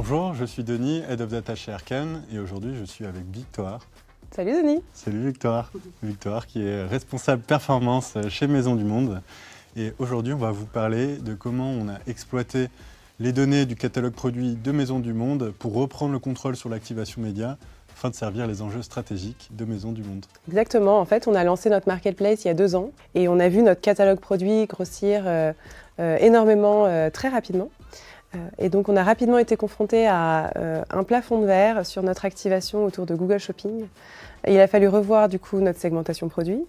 Bonjour, je suis Denis, Head of Data chez Erkan et aujourd'hui je suis avec Victoire. Salut Denis. Salut Victoire. Victoire qui est responsable performance chez Maisons du Monde. Et aujourd'hui on va vous parler de comment on a exploité les données du catalogue produit de Maisons du Monde pour reprendre le contrôle sur l'activation média afin de servir les enjeux stratégiques de Maisons du Monde. Exactement, en fait on a lancé notre marketplace il y a 2 ans et on a vu notre catalogue produit grossir énormément très rapidement. Et donc on a rapidement été confronté à un plafond de verre sur notre activation autour de Google Shopping. Et il a fallu revoir du coup notre segmentation produit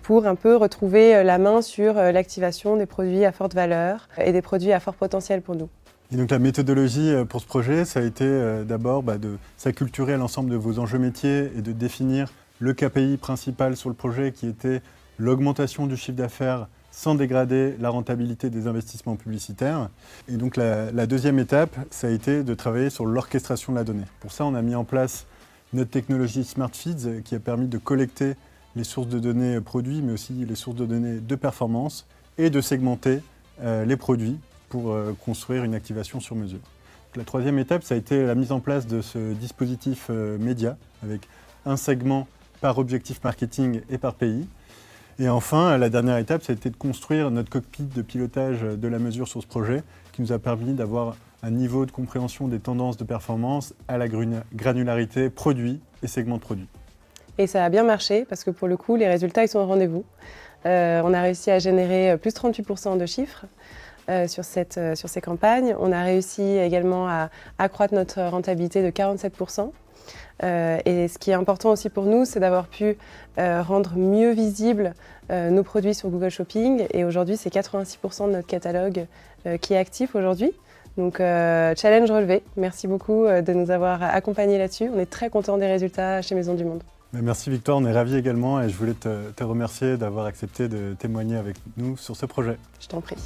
pour un peu retrouver la main sur l'activation des produits à forte valeur et des produits à fort potentiel pour nous. Et donc la méthodologie pour ce projet, ça a été d'abord de s'acculturer à l'ensemble de vos enjeux métiers et de définir le KPI principal sur le projet qui était l'augmentation du chiffre d'affaires sans dégrader la rentabilité des investissements publicitaires. Et donc la deuxième étape, ça a été de travailler sur l'orchestration de la donnée. Pour ça, on a mis en place notre technologie Smart Feeds qui a permis de collecter les sources de données produits, mais aussi les sources de données de performance et de segmenter les produits pour construire une activation sur mesure. Donc, la troisième étape, ça a été la mise en place de ce dispositif média avec un segment par objectif marketing et par pays. Et enfin, la dernière étape, ça a été de construire notre cockpit de pilotage de la mesure sur ce projet qui nous a permis d'avoir un niveau de compréhension des tendances de performance à la granularité produit et segment de produit. Et ça a bien marché parce que pour le coup, les résultats ils sont au rendez-vous. On a réussi à générer plus 38% de chiffres sur ces campagnes. On a réussi également à accroître notre rentabilité de 47%. Et ce qui est important aussi pour nous, c'est d'avoir pu rendre mieux visibles nos produits sur Google Shopping. Et aujourd'hui, c'est 86% de notre catalogue qui est actif aujourd'hui. Donc, challenge relevé. Merci beaucoup de nous avoir accompagnés là-dessus. On est très contents des résultats chez Maisons du Monde. Merci Victoire, on est ravis également et je voulais te remercier d'avoir accepté de témoigner avec nous sur ce projet. Je t'en prie.